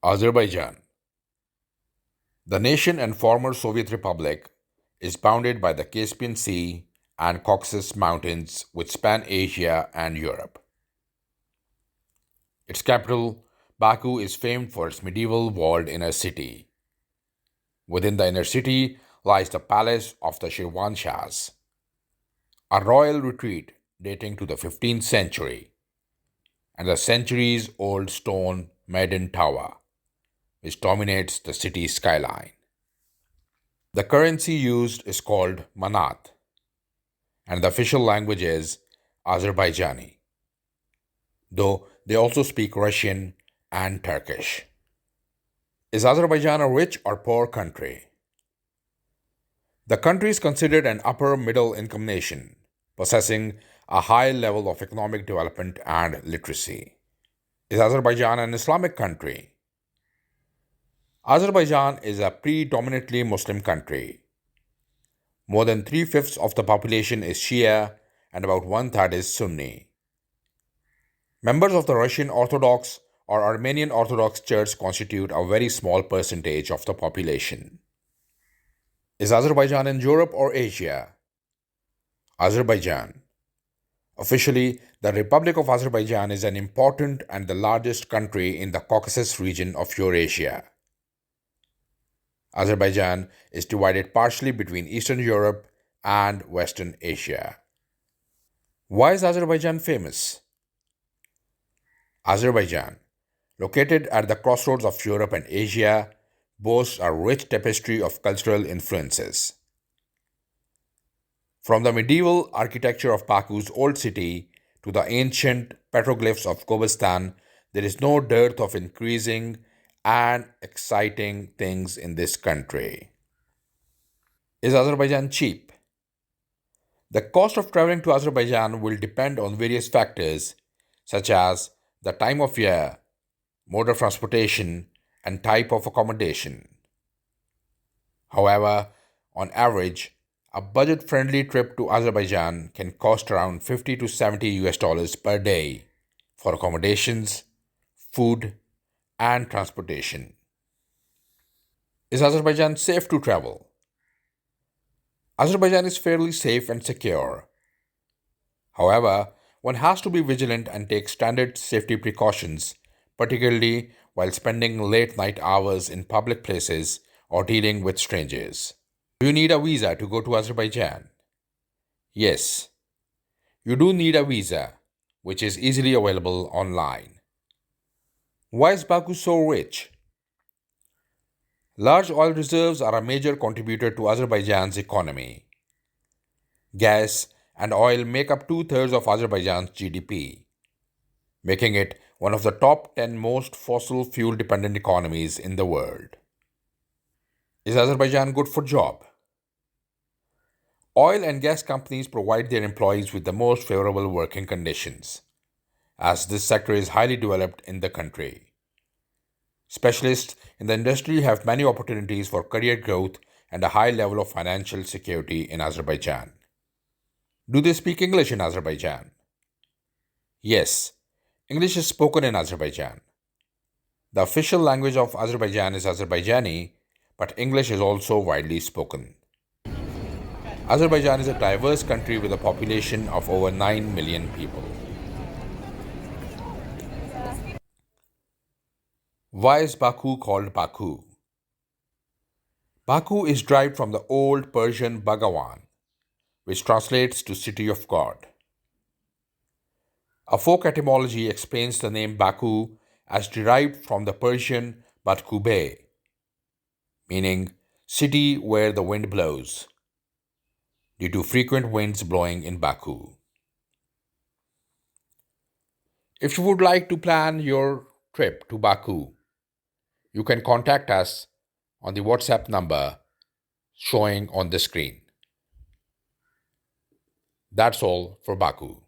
Azerbaijan, the nation and former Soviet republic, is bounded by the Caspian Sea and Caucasus Mountains, which span Asia and Europe. Its capital, Baku, is famed for its medieval walled inner city. Within the inner city lies the palace of the Shirvanshahs, a royal retreat dating to the 15th century, and the centuries old stone Maiden Tower, which dominates the city's skyline. The currency used is called manat, and the official language is Azerbaijani, though they also speak Russian and Turkish. Is Azerbaijan a rich or poor country? The country is considered an upper middle income nation, possessing a high level of economic development and literacy. Is Azerbaijan an Islamic country? Azerbaijan is a predominantly Muslim country. More than three-fifths of the population is Shia and about one-third is Sunni. Members of the Russian Orthodox or Armenian Orthodox Church constitute a very small percentage of the population. Is Azerbaijan in Europe or Asia? Azerbaijan. Officially, the Republic of Azerbaijan is an important and the largest country in the Caucasus region of Eurasia. Azerbaijan is divided partially between Eastern Europe and Western Asia. Why is Azerbaijan famous? Azerbaijan, located at the crossroads of Europe and Asia, boasts a rich tapestry of cultural influences. From the medieval architecture of Baku's old city to the ancient petroglyphs of Kobustan, there is no dearth of increasing and exciting things in this country. Is Azerbaijan cheap? The cost of traveling to Azerbaijan will depend on various factors such as the time of year, mode of transportation, and type of accommodation. However, on average, a budget-friendly trip to Azerbaijan can cost around 50 to 70 US dollars per day for accommodations, food, and transportation. Is Azerbaijan safe to travel? Azerbaijan is fairly safe and secure. However, one has to be vigilant and take standard safety precautions, particularly while spending late night hours in public places or dealing with strangers. Do you need a visa to go to Azerbaijan? Yes, you do need a visa, which is easily available online. Why is Baku so rich? Large oil reserves are a major contributor to Azerbaijan's economy. Gas and oil make up two-thirds of Azerbaijan's GDP, making it one of the top 10 most fossil fuel dependent economies in the world. Is Azerbaijan good for job? Oil and gas companies provide their employees with the most favorable working conditions, as this sector is highly developed in the country. Specialists in the industry have many opportunities for career growth and a high level of financial security in Azerbaijan. Do they speak English in Azerbaijan? Yes, English is spoken in Azerbaijan. The official language of Azerbaijan is Azerbaijani, but English is also widely spoken. Azerbaijan is a diverse country with a population of over 9 million people. Why is Baku called Baku? Baku is derived from the Old Persian Bhagawan, which translates to City of God. A folk etymology explains the name Baku as derived from the Persian Batkube, meaning city where the wind blows, due to frequent winds blowing in Baku. If you would like to plan your trip to Baku, you can contact us on the WhatsApp number showing on the screen. That's all for Baku.